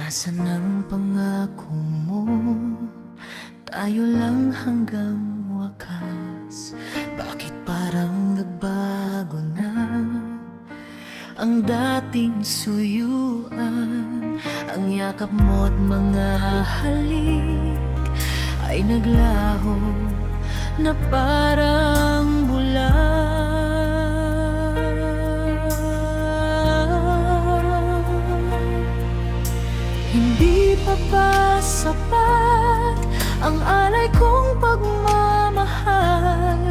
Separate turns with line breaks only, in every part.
Nasaan ang pangako mo? Tayo lang hanggang wakas. Bakit parang nagbago na ang dating suyuan? Ang yakap mo't mga halik ay naglaho na parang bula. Hindi pa ba sapat ang alay kong pagmamahal?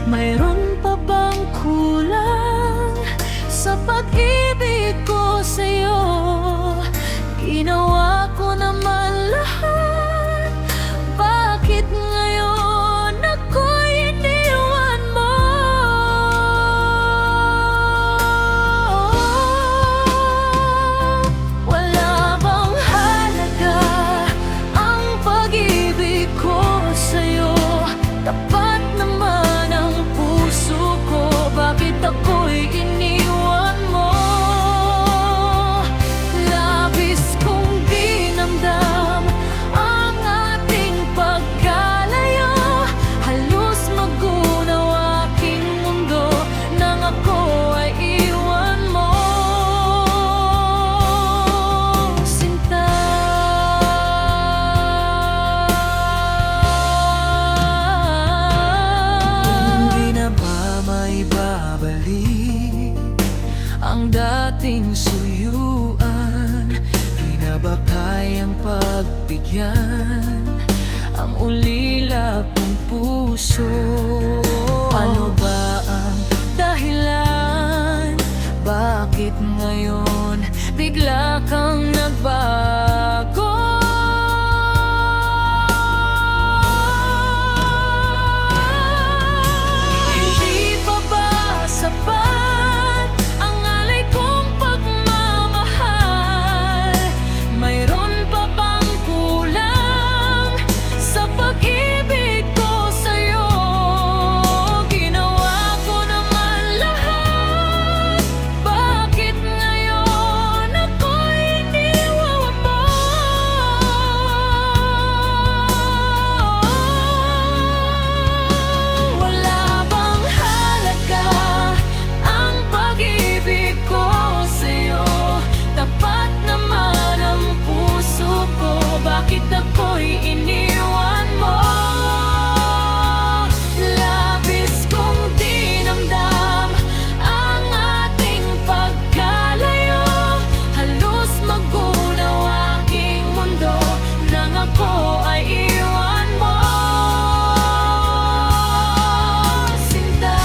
Mayroon pa bang kulang sa pag-ibig ko sa'yo? Ginawa ko naman lahat, bakit ngayon ako'y iniwan mo? Wala bang halaga ang pag-ibig ko sa'yo? Tapat naman ang puso ko, bakit ako'y iniwan mo? Labis kong dinamdam ang ating pagkalayo, halos magunaw aking mundo nang ako ay iwan mo, sinta. Hindi na ba maibabalik ang dating suyuan? Di na ba kayang pagbigyan ang ulila kong puso? Ano ba ang dahilan? Bakit ngayon bigla kang nagbago? Hindi pa ba sapat ang alay kong pagmamahal? Mayroon pa bang kulang sa pag-ibig ko sa'yo? Ginawa ko naman lahat, bakit ngayon ako'y iniwan mo? Wala bang halaga ang pag-ibig ko sa'yo? Tapat naman ang puso ko, bakit ako'y iniwan mo? Labis kong dinamdam ang ating pagkalayo, halos magunaw aking mundo nang ako ay iwan mo, sinta.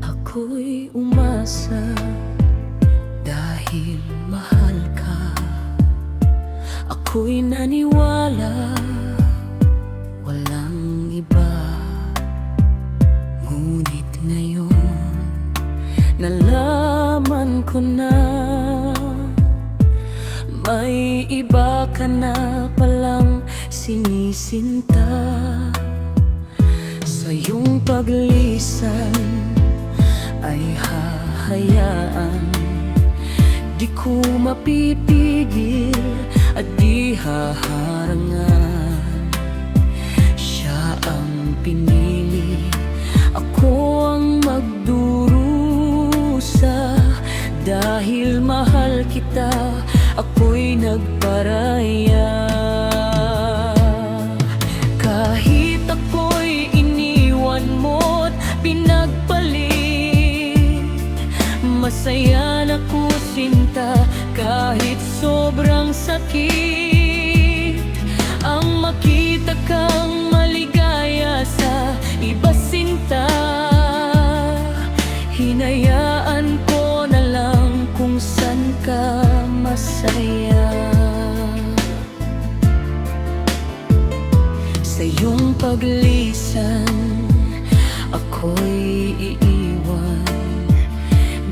Ako'y umasa dahil mahal ka. Ako'y naniwala walang iba. Ngunit ngayon nalaman ko na may iba ka na palang sinisinta. Sa iyong paglisan ay hahayaan, di ko mapipigil at di haharangan. Siya ang pinili, ako ang magdurusa. Dahil mahal kita, ako'y nagparaya. Kahit ako'y iniwan mo't pinagpalit, masaya na ko sinta. Kahit sobrang sakit ang makita kang maligaya. iyong paglisan, ako'y iiwan.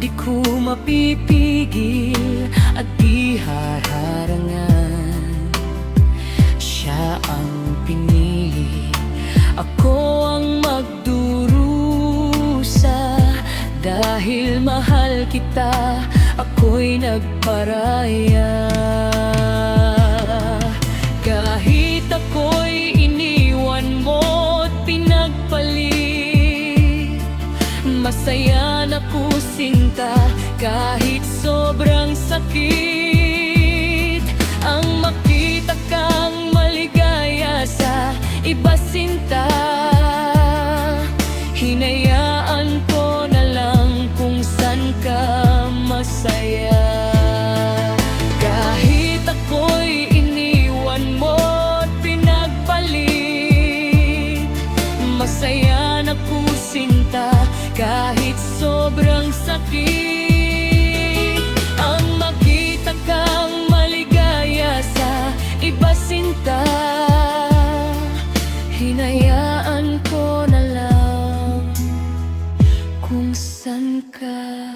Di ko mapipigil at di haharangan. Siya ang pinili, ako ang magdurusa. Dahil mahal kita, ako'y nagparaya. Kahit ako'y iniwan mo't pinagpalit, masaya na ko sinta kahit sobrang sakit. Ang makita kang maligaya sa iba sinta, hinayaan ko na lang kung saan ka masaya. Kahit ako'y iniwan mo't pinagpalit, masaya na ko sinta kahit sobrang sakit. Ang makita kang maligaya sa iba sinta, hinayaan ko na lang kung saan ka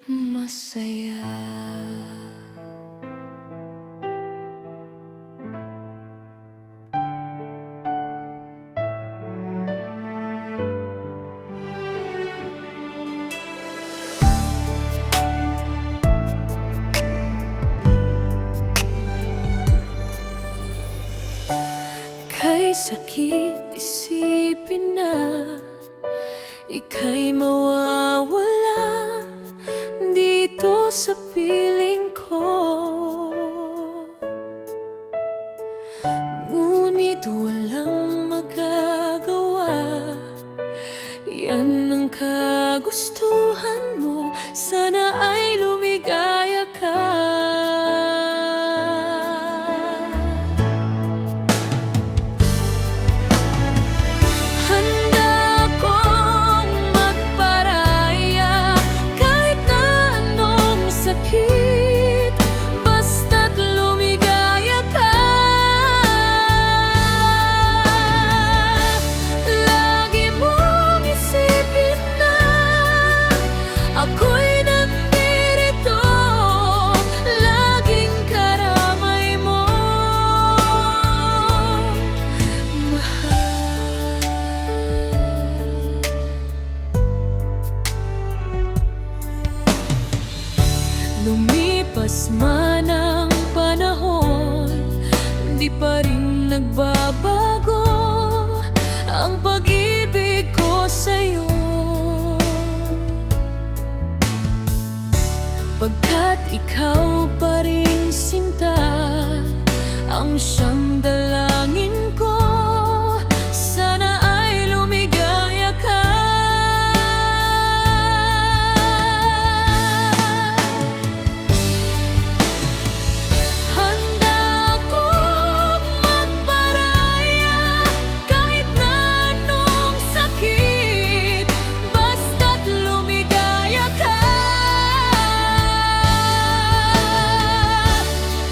masaya. Kay sakit isipin na ika'y mawawala dito sa piling ko. Ngunit walang magagawa, yan ang kagustuhan mo. Sana ay lumigaya ka. Lumipas man ang panahon, di pa rin nagbabago ang pag-ibig ko sa'yo. Pagkat ikaw pa rin sinta ang siyang dalangin ko. Sana ay lumigaya ka.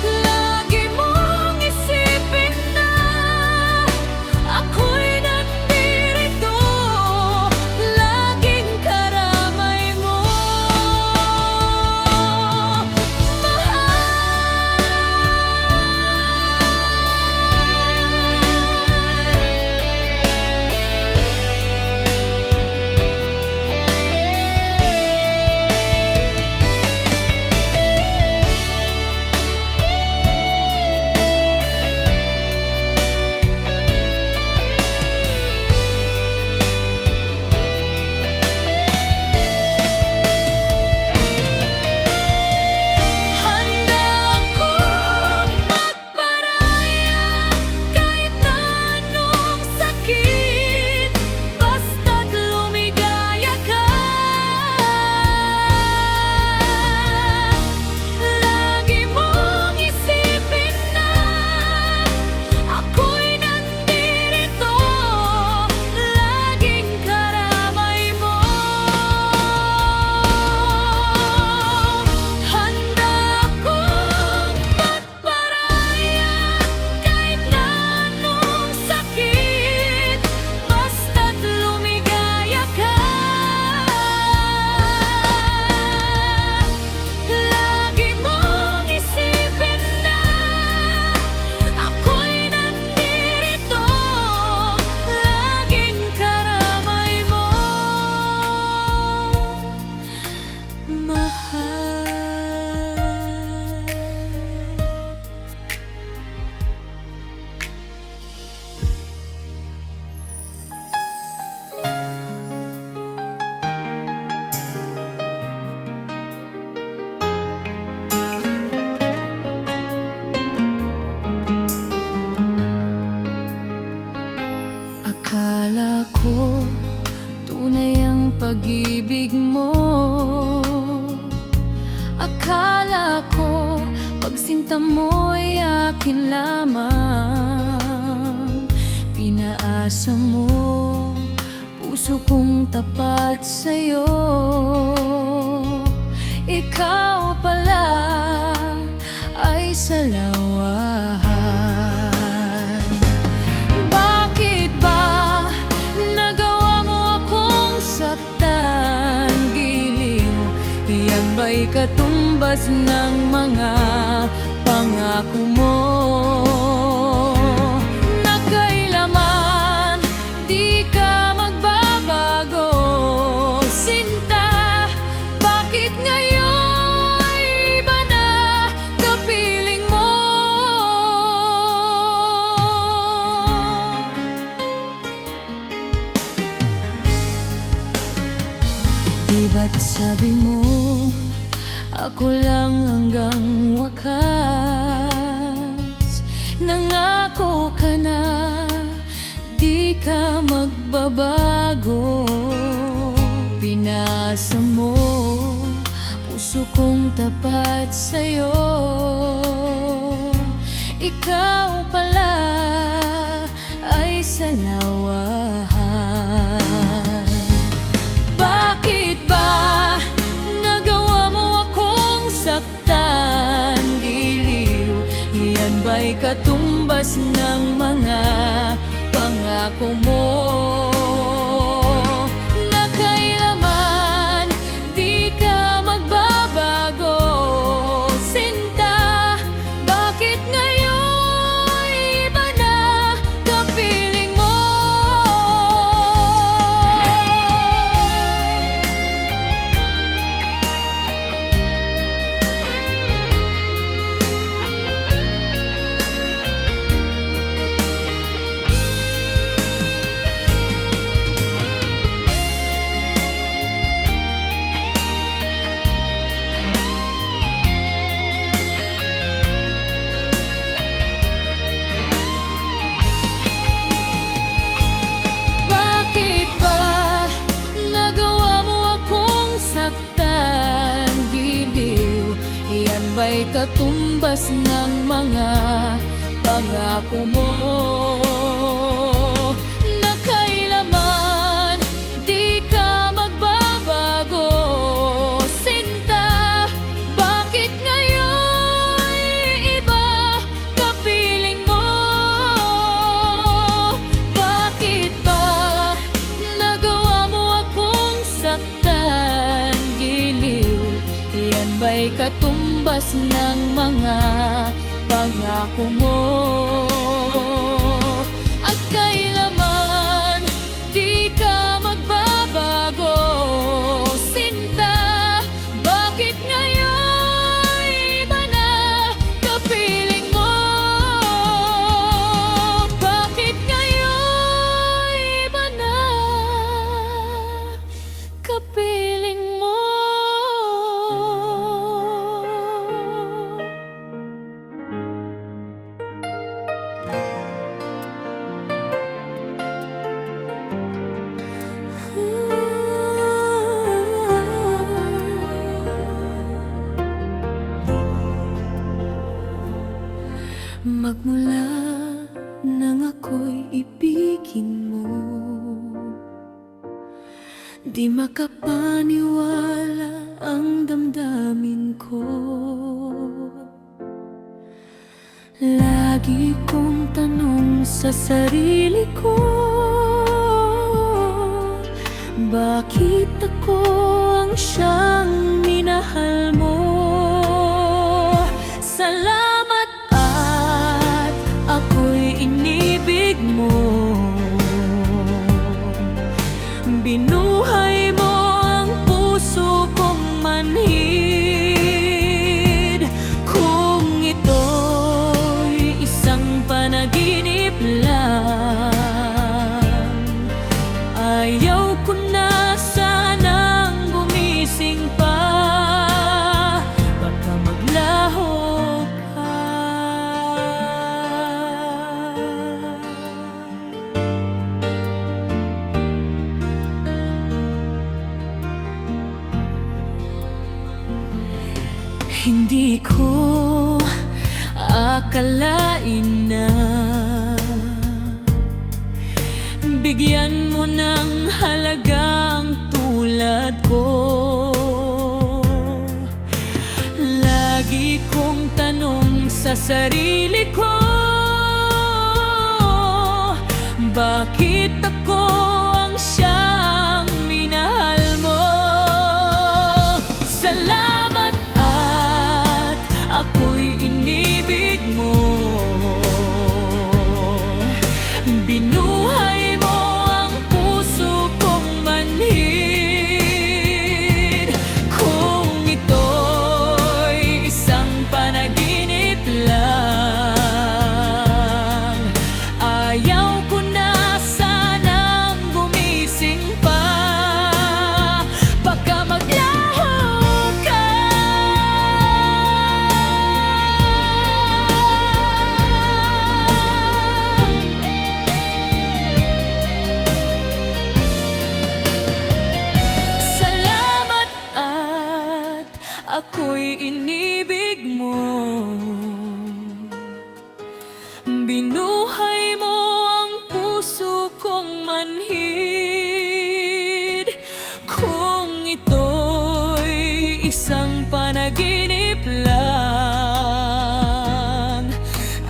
Lagi mong isipin
akin lamang. Pinaasa mo puso kong tapat sa'yo. Ikaw pala ay salawahan. Bakit ba nagawa mo akong saktan? Giliw, iyan ba'y katumbas ng mga pangako mo? Na kailanman di ka magbabago, sinta. Bakit ngayon iba na kapiling mo? Di ba't sabi mo ako lang hanggang wakas? Nangako ka na di ka magbabago. Pinasa mo puso kong tapat sa'yo. Ikaw pala ay salawahan. Bakit ba nagawa mo akong saktan? Giliw, iyan ba'y katumbas ng mga pangako mo? Na kailanman di ka magbabago, sinta. Bakit ngayon iba na kapiling mo? Bakit ba nagawa mo akong saktan? Giliw, iyan ba'y katumbas ng mga pangako mo? Na kailanman di ka magbabago, sinta. Bakit ngayon iba kapiling mo? Bakit ba nagawa mo akong saktan? Giliw, iyan ba'y katumbas ng mga pangako mo? At kailanman di ka magbabago, sinta. Bakit ngayon iba na kapiling mo? Bakit ngayon iba na kapiling mo? Magmula nang ako'y ibigin mo, di makapaniwala ang damdamin ko. Lagi kong tanong sa sarili ko, bakit ako ang siyang minahal mo? Salamat at ako'y inibig mo. Binuhay mo ang puso kong manhid. Kung ito'y isang panaginip lang, ayaw ko na sanang gumising pa. Baka maglaho ka. Hindi ko akalain na bigyan mo ng halagang tulad ko. Lagi kong tanong sa sarili ko, bakit ako ang siyang minahal mo? Salamat at ako'y inibig mo. Binuhay mo ang puso kong manhid. Kung ito'y isang panaginip lang, ayaw ko na sanang gumising pa. Baka maglaho ka. Salamat at ako'y inibig mo. Binuhay mo ang puso kong manhid. Kung ito'y isang panaginip lang,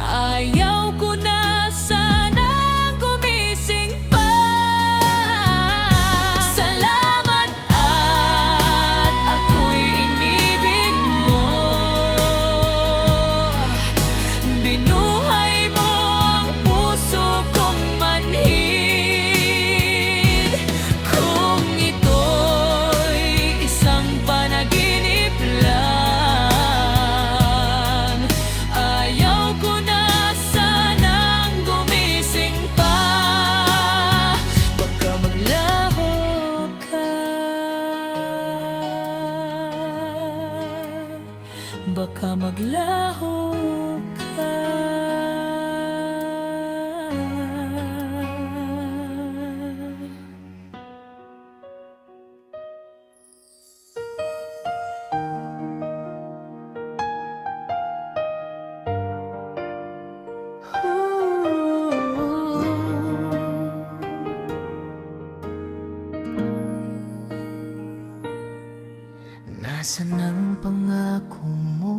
ayaw ko na sanang gumising pa. Salamat at ako'y inibig mo. Binuhay mo ang puso kong manhid. Kung ito'y isang panaginip lang, ayaw ko na sanang gumising pa. Baka maglaho ka. Baka maglaho ka.
Nasaan ang pangako mo?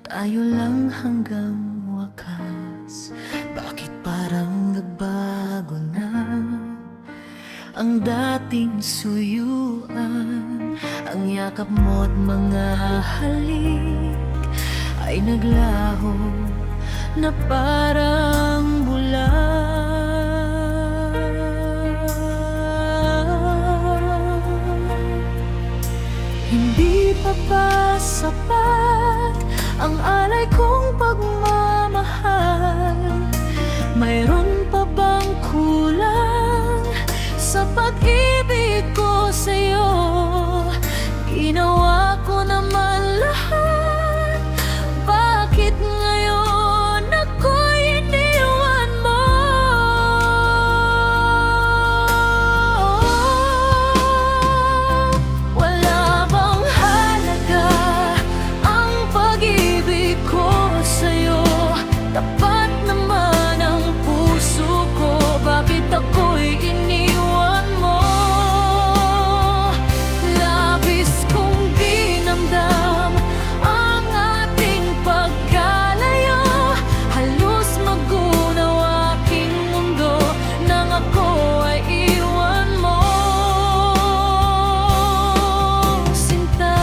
Tayo lang hanggang wakas. Bakit parang nagbago na ang dating suyuan? Ang yakap mo't mga halik ay naglaho na parang bula. Hindi pa ba sapat ang alay kong pagmamahal? Mayroon pa bang kulang sa pag-ibig ko sa'yo? Ginawa ko naman lahat, bakit ngayon ako'y iniwan mo? Wala bang halaga ang pag-ibig ko sa'yo? Tapat naman ang puso ko, bakit ako'y iniwan mo? Labis kong dinamdam ang ating pagkalayo. Halos magunaw aking mundo nang ako ay iwan mo, sinta.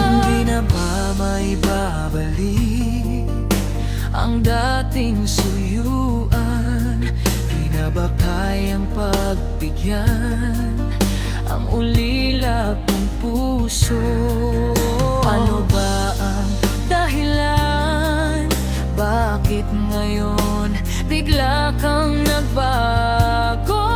Hindi na ba may babalik ang dating suyuan? Di na ba kayang pagbigyan ang ulila kong puso? Ano ba ang dahilan? Bakit ngayon bigla kang nagbago?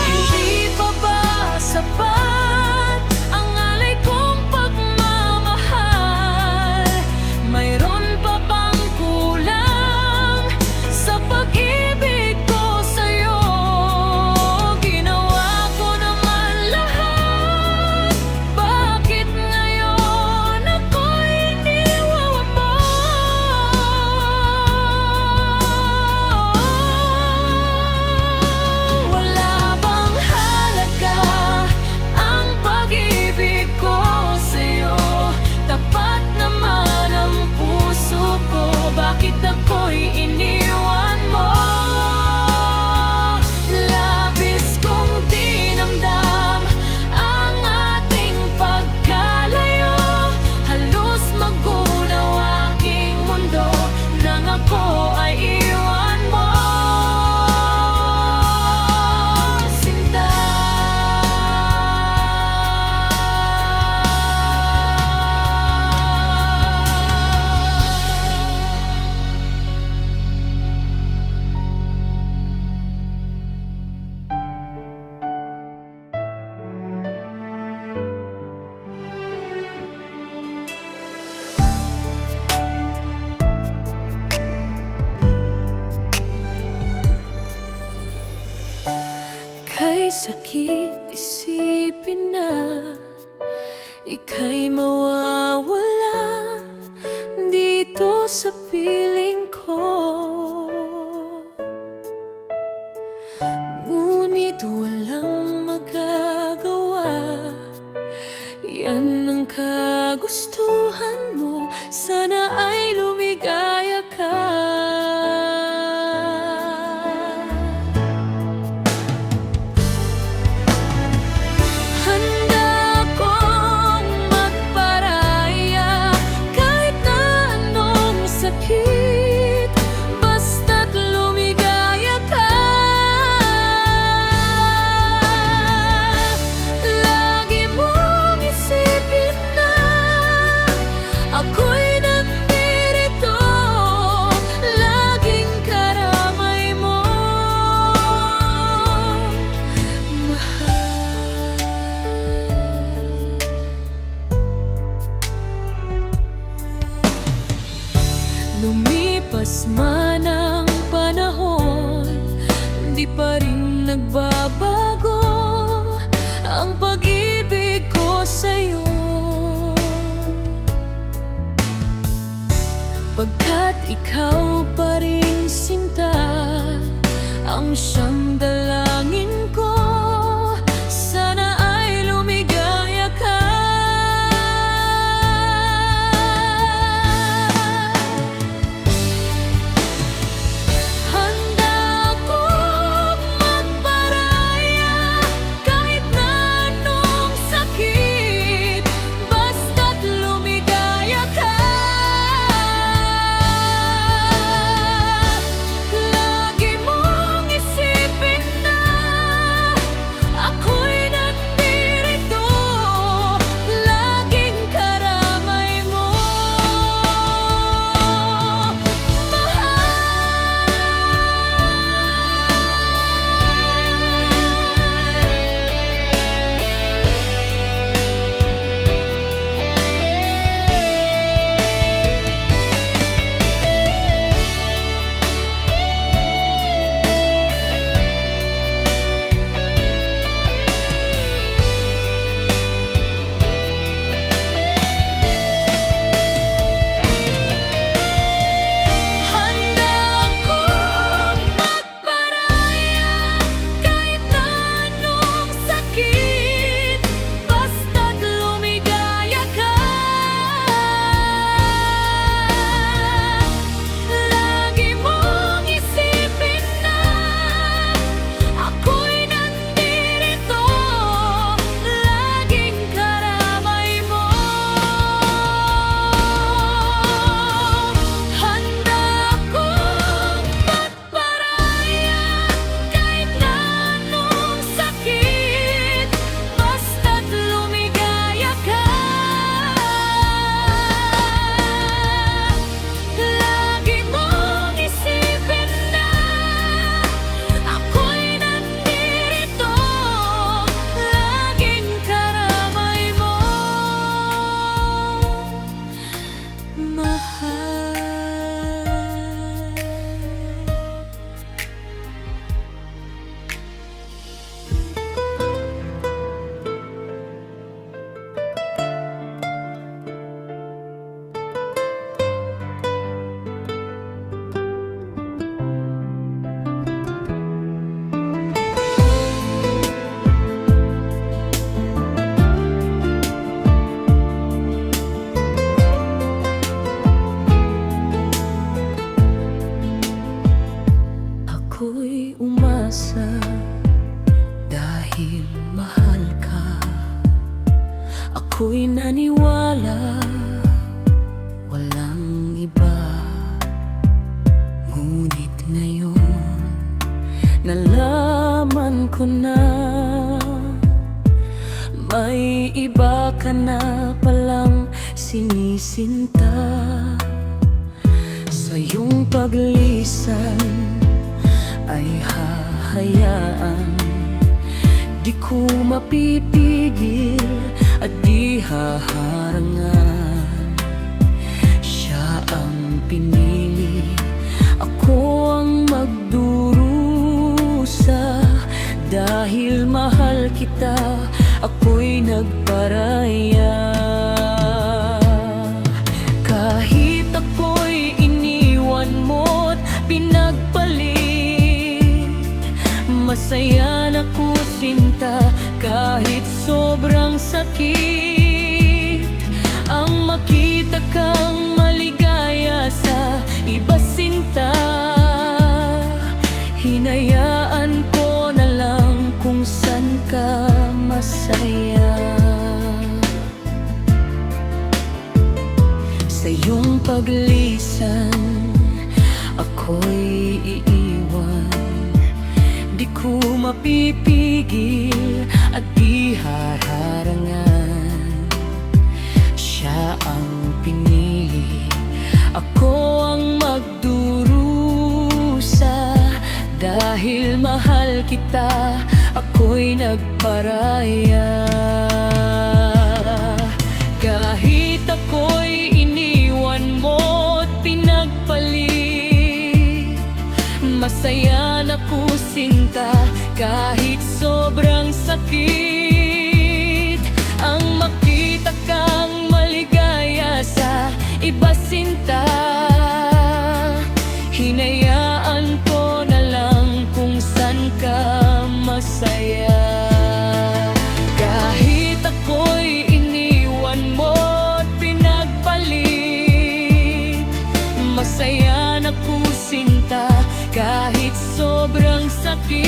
Hindi pa ba sapat ang alay kong pagmamahal? Mayroon pa bang kulang sa pag-ibig Ika'y sakit isipin na ika'y mawawala dito sa piling ko. Ngunit walang magagawa, yan ang kagustuhan mo. Sana ay lumigaya ka. Lumipas man ang panahon, di pa rin nagbabago ang pag-ibig ko sa'yo. Pagkat ikaw pa rin sinta, ang siyang dalangin ko. Sana ay lumigaya ka. Ako'y umasa dahil mahal ka. Ako'y naniwala walang iba. Ngunit ngayon nalaman ko na may iba ka na palang sinisinta. Sa iyong paglisan ay hahayaan, di ko mapipigil at di haharangan. Siya ang pinili, ako ang magdurusa. Dahil mahal kita, ako'y nagparaya. Kahit ako'y iniwan mo't pinagpalit, masaya na ko sinta kahit sobrang sakit. Ang makita kang maligaya sa iba sinta, hinayaan ko na lang kung san ka masaya. Sa iyong paglisan, ako'y iiwan. Di ko mapipigil at di haharangan. Siya ang pinili, ako ang magdurusa. Dahil mahal kita, ako'y nagparaya. Kahit ako'y iniwan mo't pinagpalit, masaya na ko sinta kahit sobrang sakit. Ang makita kang maligaya sa iba sinta, hinayaan ko na lang kung san ka masaya. Kahit ako'y iniwan mo't pinagpalit, masaya na ko sinta kahit sobrang sakit.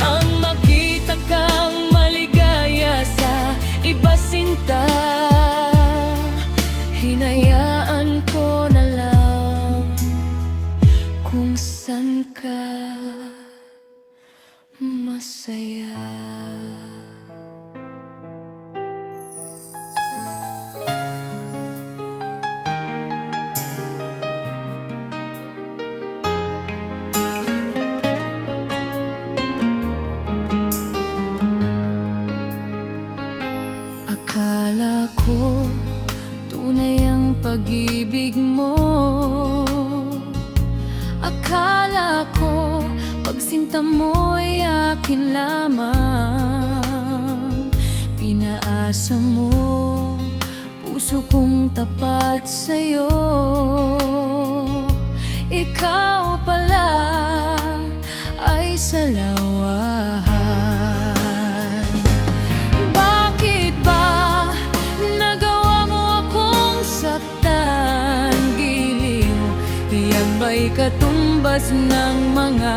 Ang makita kang maligaya sa iba sinta, hinayaan ko na lang kung san ka masaya. Akala ko tunay ang pag-ibig mo. Akala ko pagsinta mo'y akin lamang. Pinaasa mo puso kong tapat sa'yo. Ikaw pala ay salawahan. Bakit ba nagawa mo akong saktan? Giliw, yan ba'y katumbas ng mga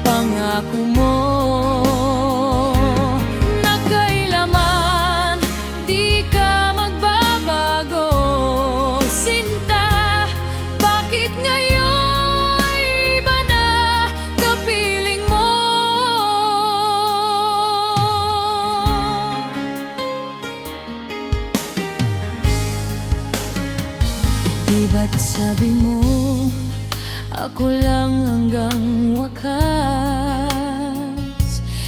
pangako mo? Na kailanman di ka magbabago, sinta. Bakit ngayon iba na kapiling mo? Di ba't sabi mo ako lang hanggang wakas?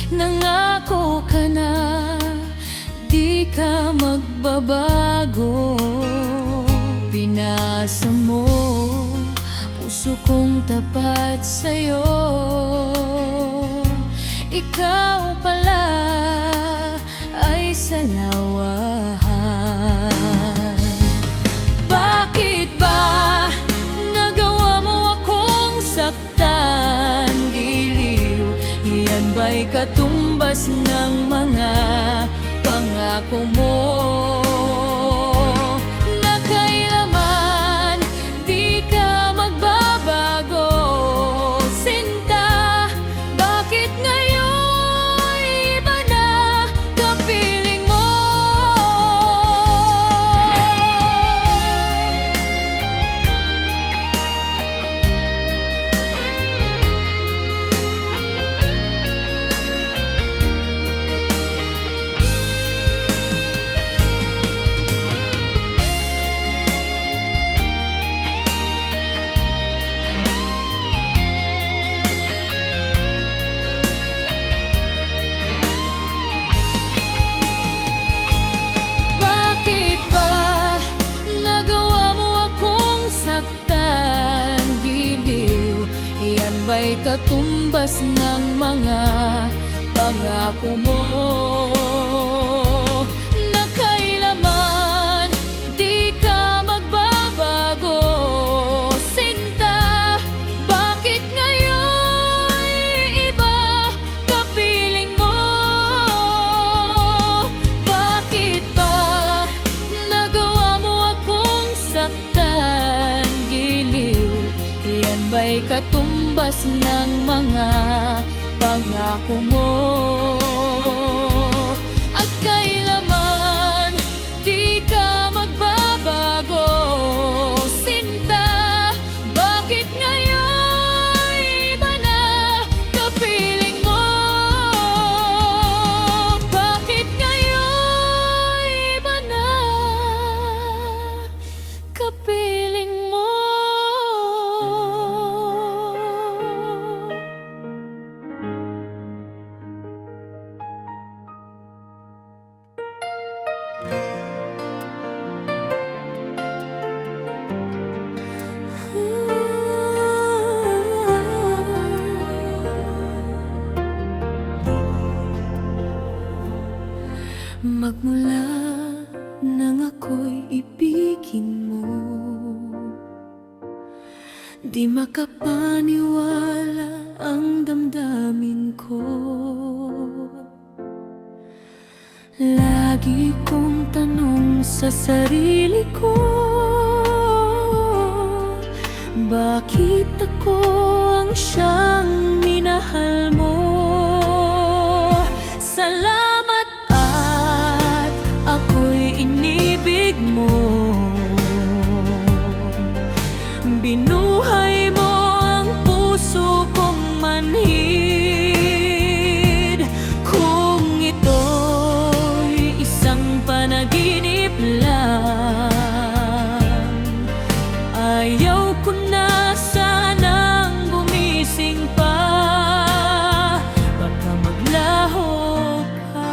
Nangako ka na di ka magbabago. Pinasa mo puso kong tapat sa'yo. Ikaw pala ay salawahan. Bakit ba nagawa mo akong saktan? Giliw, yan ba'y katumbas ng mga pangako mo? Na kailanman di ka magbabago, sinta. Bakit ngayon iba na kapiling mo? Bakit ba nagawa mo akong saktan? Giliw, yan ba'y katumbas
katumbas ng mga pangako mo na kailanman di ka magbabago, sinta. Bakit ngayon iba kapiling mo? Bakit ba nagawa mo akong saktan? Giliw, yan ba'y katumbas ng mga pangako mo? At kailanman di ka magbabago, sinta. Bakit ngayon iba na kapiling mo? Bakit ngayon iba na kapiling mo?
Magmula nang ako'y ibigin mo, di makapaniwala ang damdamin ko. Lagi kong tanong sa sarili ko, bakit ako ang siyang minahal mo? Salamat at ako'y inibig mo. Binuhay mo ang puso kong manhid. Kung ito'y isang panaginip lang, ayaw ko na sanang gumising pa. Baka maglaho ka.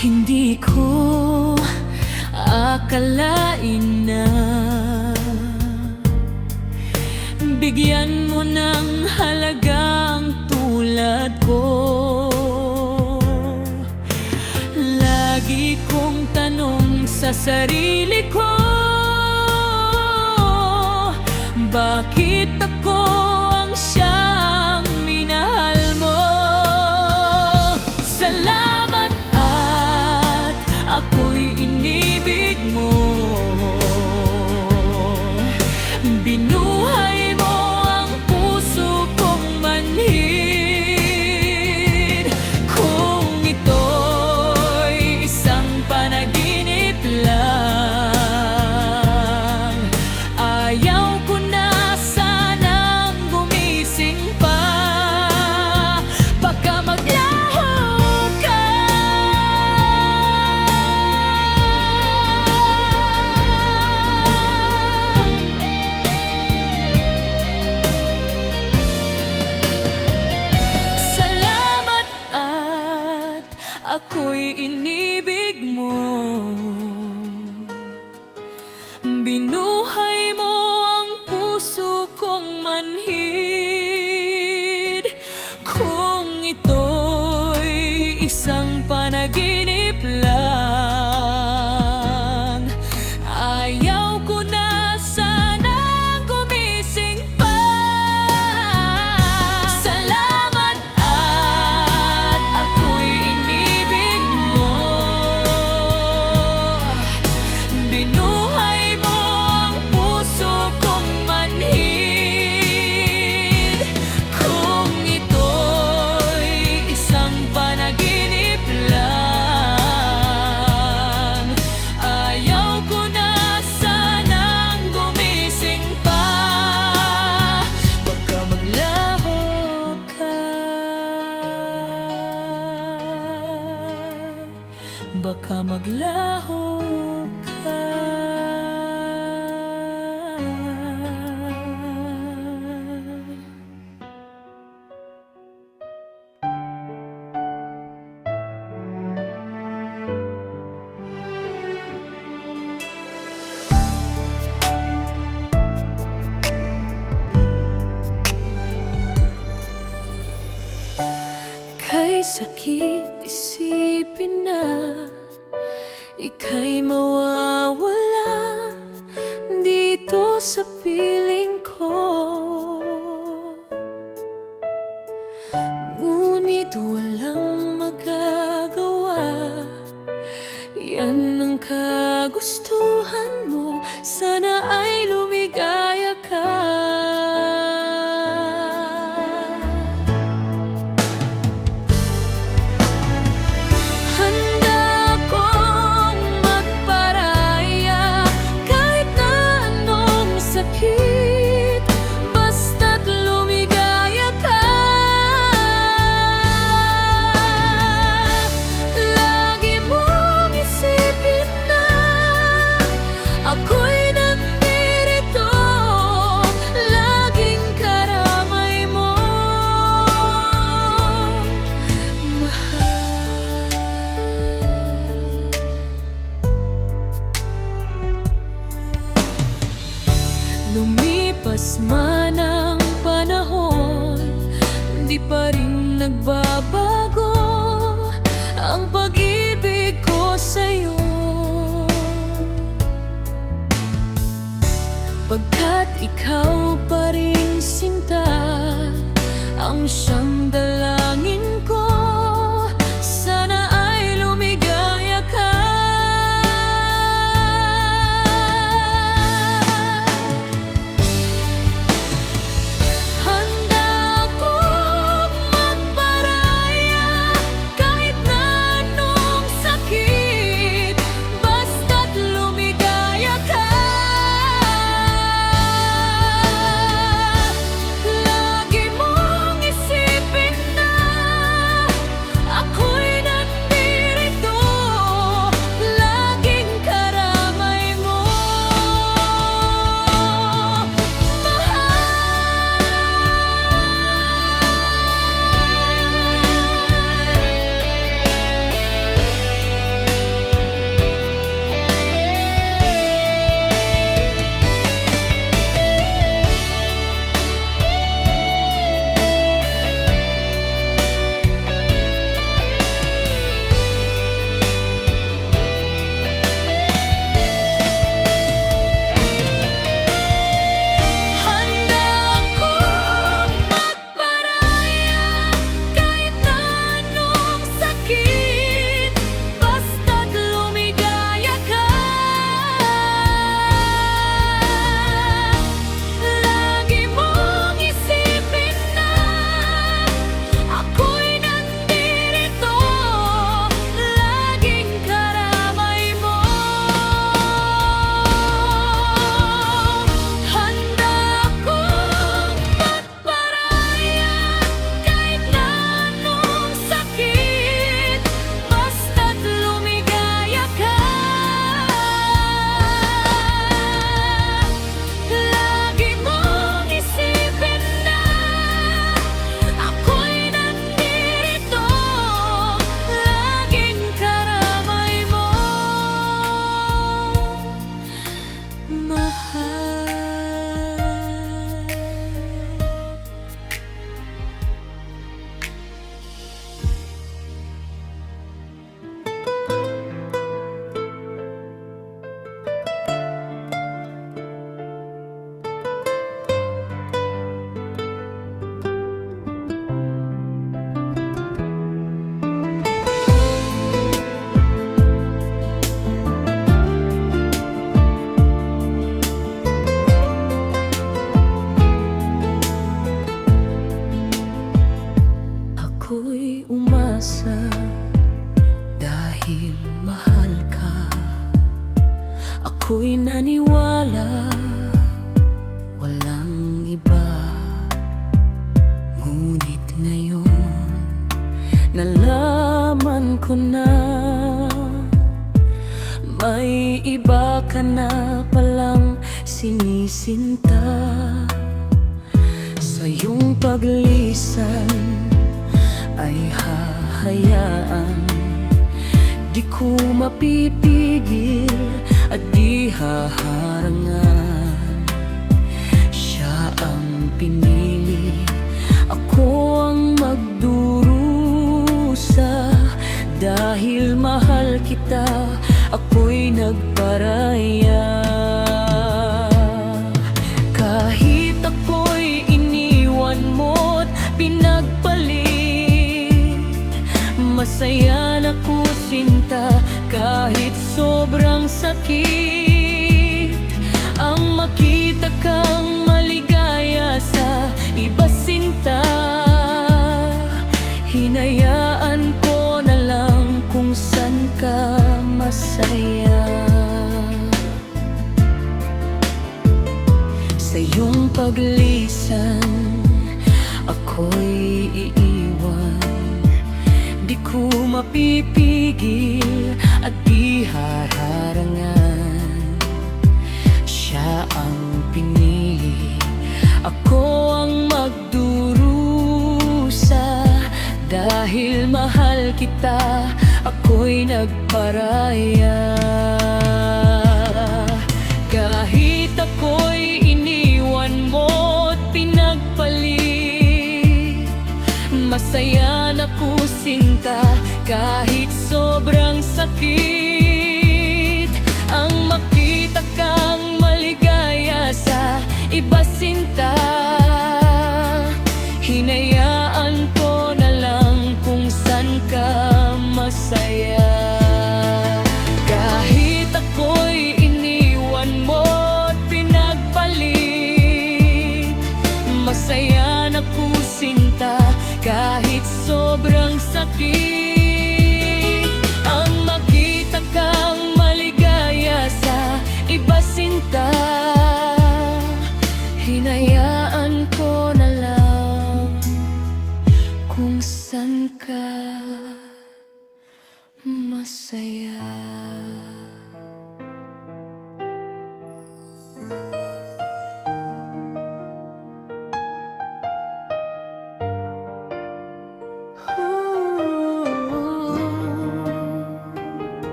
Hindi ko akalain na bigyan mo ng halagang tulad ko. Lagi kong tanong sa sarili ko, bakit ako ang siyang minahal mo? Salamat at ako'y inibig mo. Binuhay mo ang puso kong manhid. Kung ito'y isang panaginip lang, ayaw ko na sanang gumising pa. Baka maglaho ka. Salamat at ako'y inibig mo. Binuhay mo ang puso kong manhid. Kung ito'y isang panaginip lang, ayaw ko na sanang gumising pa. Salamat at ako'y inibig mo. Binuhay mo ang puso kong manhid. Kung ito'y isang panaginip lang, ayaw ko na sanang gumising pa. Baka maglaho ka. Baka maglaho ka. sakit isipin na ika'y mawawala dito sa piling ko. Ngunit walang magagawa, yan ang kagustuhan mo, sana ay lumigaya ka. Lumipas man ang panahon, di pa rin nagbabago ang pag-ibig ko sa'yo. Pagkat ikaw pa rin sinta ang siyang dalangin ko, sana ay lumigaya ka. Ako'y umasa dahil mahal ka. Ako'y naniwala walang iba. Ngunit ngayon nalaman ko na may iba ka na palang sinisinta. Sa iyong paglisan ay hahayaan, di ko mapipigil at di haharangan. Siya ang pinili, ako ang magdurusa. Dahil mahal kita, ako'y nagparaya. Kahit ako'y iniwan mo't pinagpalit, masaya na ko sinta kahit sobrang sakit. Ang makita kang maligaya sa iba sinta, hinayaan ko na lang kung saan ka masaya. Sa iyong paglisan, ako'y iiwan. Di ko mapipigil at di haharangan. Siya ang pinili, ako ang magdurusa. Dahil mahal kita, ako'y nagparaya. Kahit ako'y iniwan mo't pinagpalit, masaya na ko sinta kahit sobrang sakit. Ang makita kang maligaya sa iba sinta, hinayaan ko na lang kung saan ka masaya. Kahit ako'y iniwan mo't pinagpalit, masaya na ko sinta kahit sobrang sakit. Ang makita kang maligaya sa iba sinta, hinayaan ko na lang kung saan ka masaya.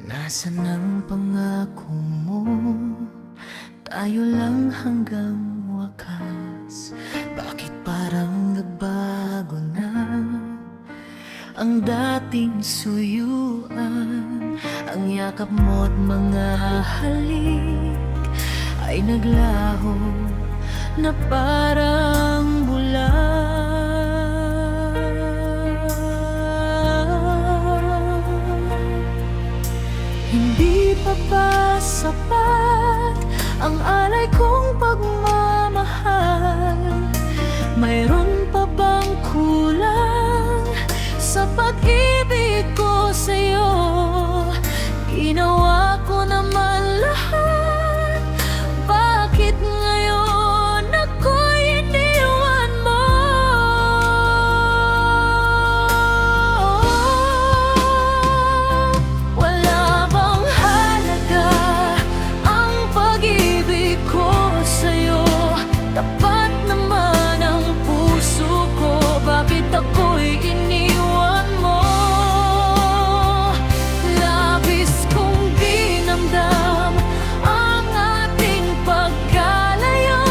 Nasaan ang pangako mo? Tayo lang hanggang wakas. Bakit parang nagbago na ang dating suyuan? Ang yakap mo't mga halik ay naglaho na parang bula. Hindi pa ba sapat ang alay kong pagmamahal? Mayroon pa bang kulang sa pag-ibig ko sa'yo? Ginawa ko naman lahat, bakit ngayon ako'y iniwan mo? Wala bang halaga ang pag-ibig ko sa'yo? Tapat naman ang puso ko, bakit ako'y iniwan mo? Labis kong dinamdam ang ating pagkalayo.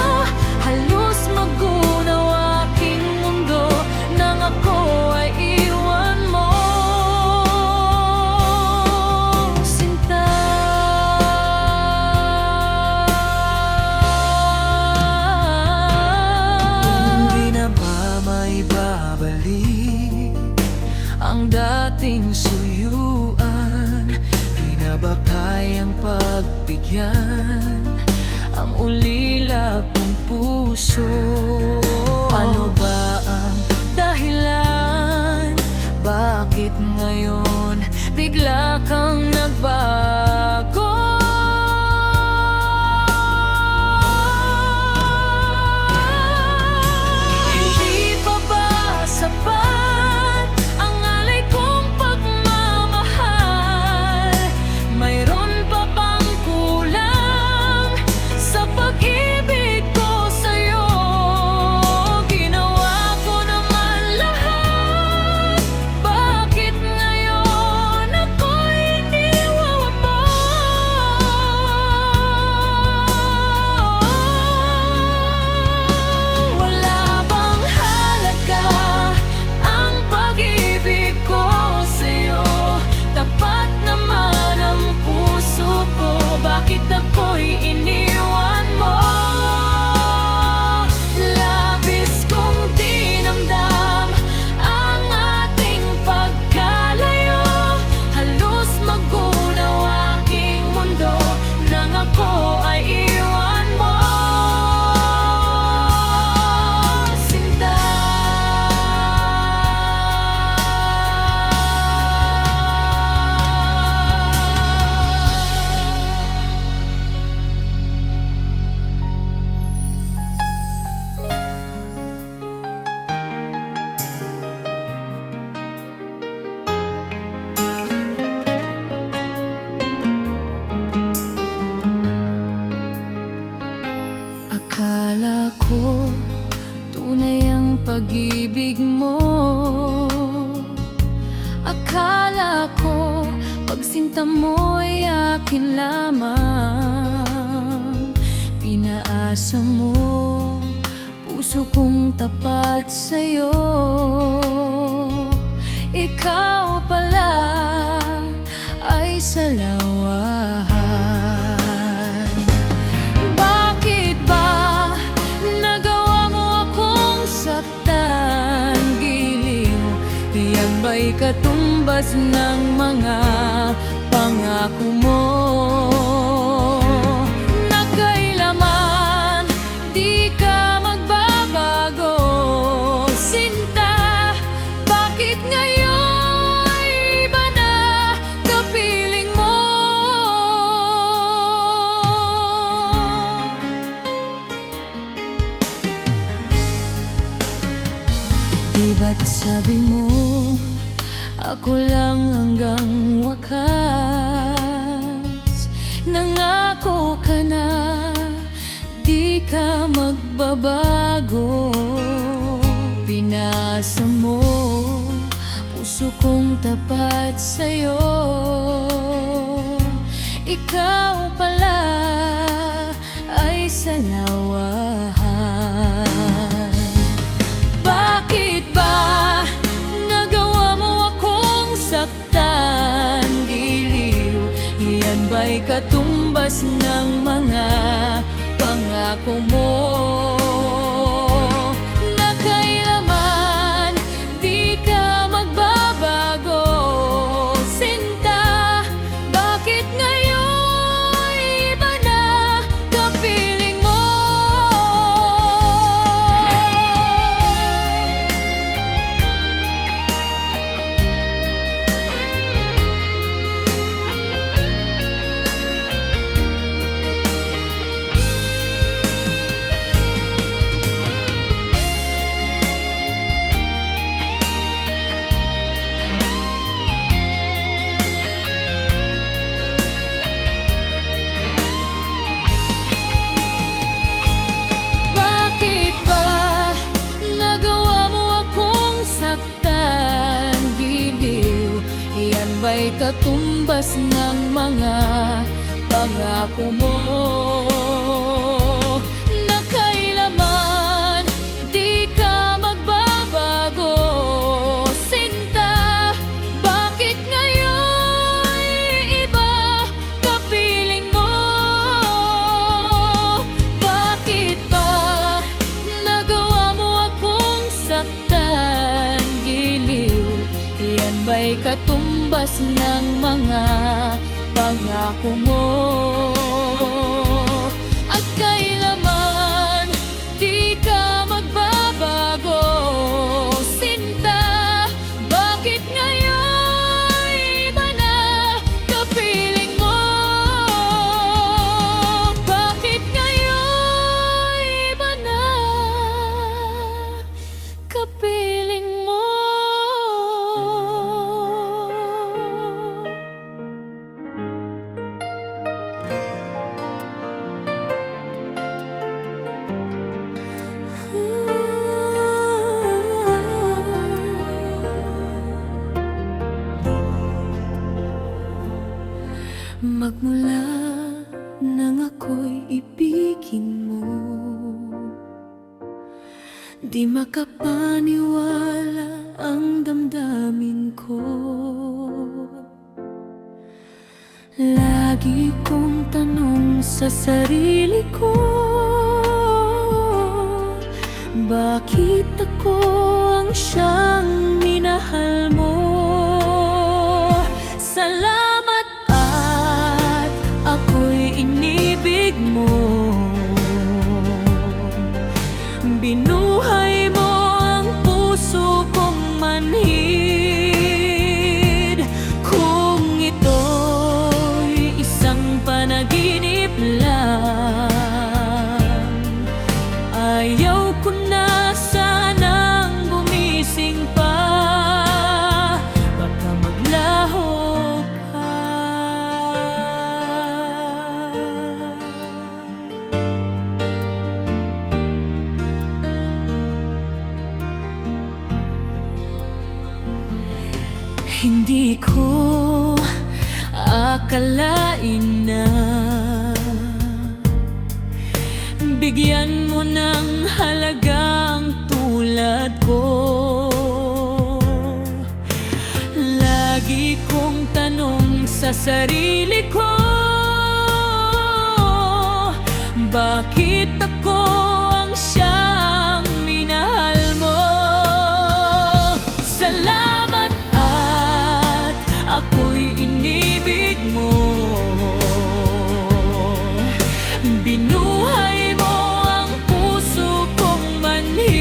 Halos magunaw aking mundo nang ako ay iwan mo, sinta. Hindi na ba maibabalik ang dating suyuan? Di na ba kayang pagbigyan ang ulila kong puso? Ano ba ang dahilan? Bakit ngayon bigla kang nagbago? Hindi pa ba sapat ang alay kong pagmamahal? Mayroon pa bang kulang sa pag-ibig ko sa'yo? sinta mo'y akin lamang. Pinaasa mo puso kong tapat sa'yo. Ikaw pala ay salawahan. Bakit ba nagawa mo akong saktan? Giliw, iyan ba'y katumbas ng mga pangako mo? Na kailanman di ka magbabago, sinta. Bakit ngayon iba na kapiling mo? Di ba't sabi mo ako lang hanggang wakas? Nangako ka na di ka magbabago. Pinasa mo puso kong tapat sa'yo. Ikaw pala ay salawahan. Bakit ba nagawa mo akong saktan? Giliw, iyan ba'y katumbas ng mga pangako mo? Na kailanman di ka magbabago, sinta. Bakit ngayon iba na kapiling mo? Bakit ba nagawa mo akong saktan? Giliw, iyan ba'y katumbas ng mga pangako mo? Na kailanman di ka magbabago, sinta. Bakit ngayon iba kapiling mo? Bakit ba nagawa mo akong saktan? Giliw, iyan ba'y katumbas ng mga pangako mo? At kailanman di ka magbabago, sinta. Bakit ngayon iba na kapiling mo? Bakit ngayon iba na kapiling mo? Magmula nang ako'y ibigin mo, di makapaniwala ang damdamin ko. Lagi kong tanong sa sarili ko, bakit ako ang siyang minahal mo? Salamat at ako'y inibig mo. Binuhay mo ang puso kong manhid. Kung ito'y isang panaginip lang, ayaw ko na sanang gumising pa. Baka maglaho ka. Hindi ko aakalain na bigyan mo ng halagang tulad ko. Lagi kong tanong sa sarili ko, bakit ako ang siyang minahal mo? Salamat at ako'y inibig mo. Binuhay mo ang puso kong manhid.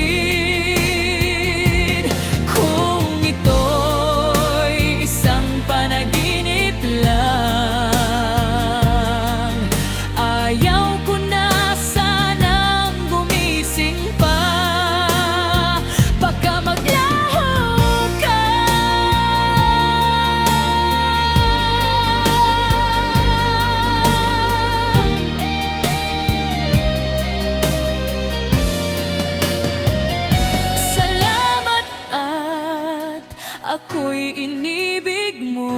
Kung ito'y isang panaginip lang, ayaw ko na sanang gumising pa. Baka maglaho ka. Salamat at ako'y inibig mo.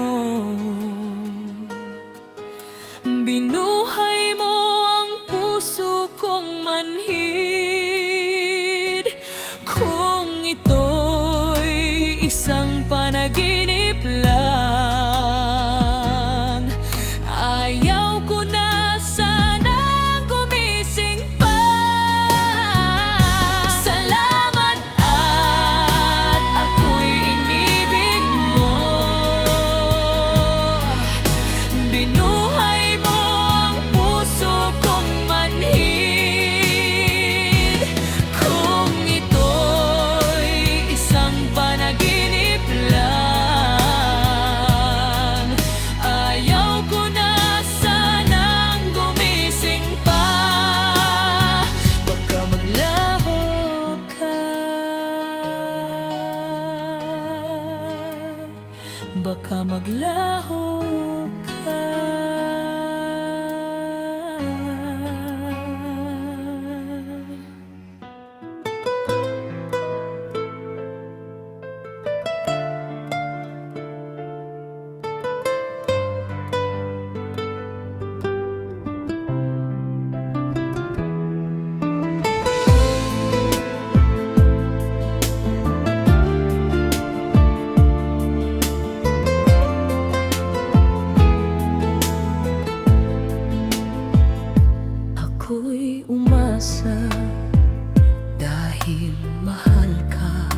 Binuhay mo ang puso kong manhid. Kung ito'y isang panaginip lang, ayaw ko na sanang gumising pa. Salamat at ako'y inibig mo. Binuhay mo ang puso kong manhid. Kung ito'y isang panaginip lang, ayaw ko na sanang gumising pa. Baka maglaho ka. Baka maglaho ka. Ako'y umasa dahil mahal ka.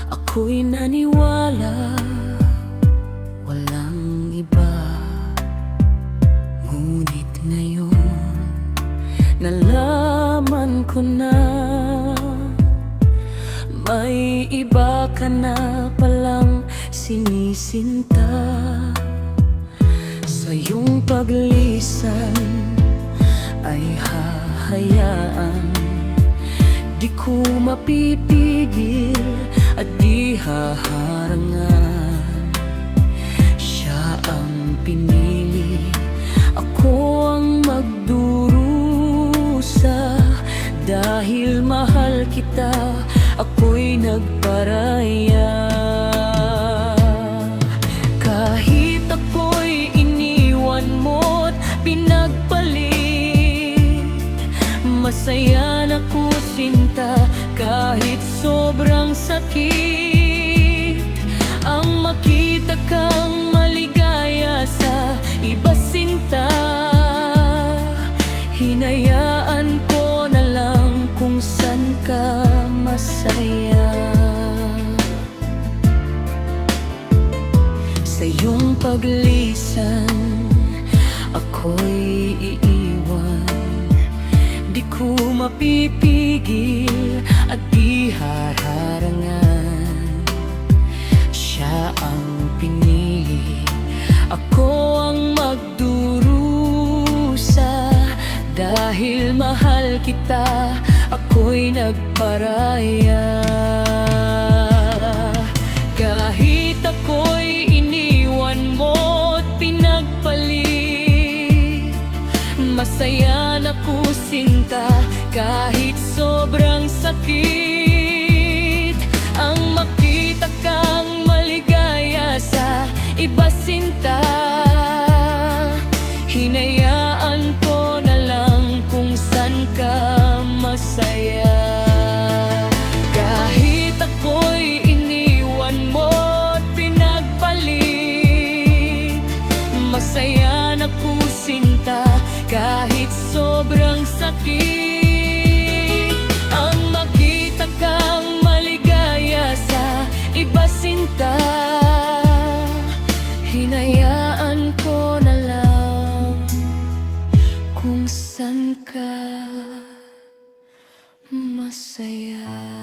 Ako'y naniwala walang iba. Ngunit ngayon nalaman ko na may iba ka na palang sinisinta. Sa iyong paglisan ay hahayaan, di ko mapipigil at di haharangan. Siya ang pinili, ako ang magdurusa. Dahil mahal kita, ako'y nagparaya. Kahit ako'y iniwan mo't pinagpalit, masaya na ko sinta kahit sobrang sakit. Ang makita kang maligaya sa iba sinta, hinayaan ko na lang kung saan ka masaya. Sa iyong paglisan, ako'y iiwan. Di ko mapipigil at di haharangan. Siya ang pinili, ako ang magdurusa. Dahil mahal kita, ako'y nagparaya. Kahit ako'y iniwan mo't pinagpalit, masaya na ko sinta kahit sobrang sakit. Ang makita kang maligaya sa iba sinta,
sakit. Ang makita kang maligaya sa iba sinta, hinayaan ko na lang kung saan ka masaya.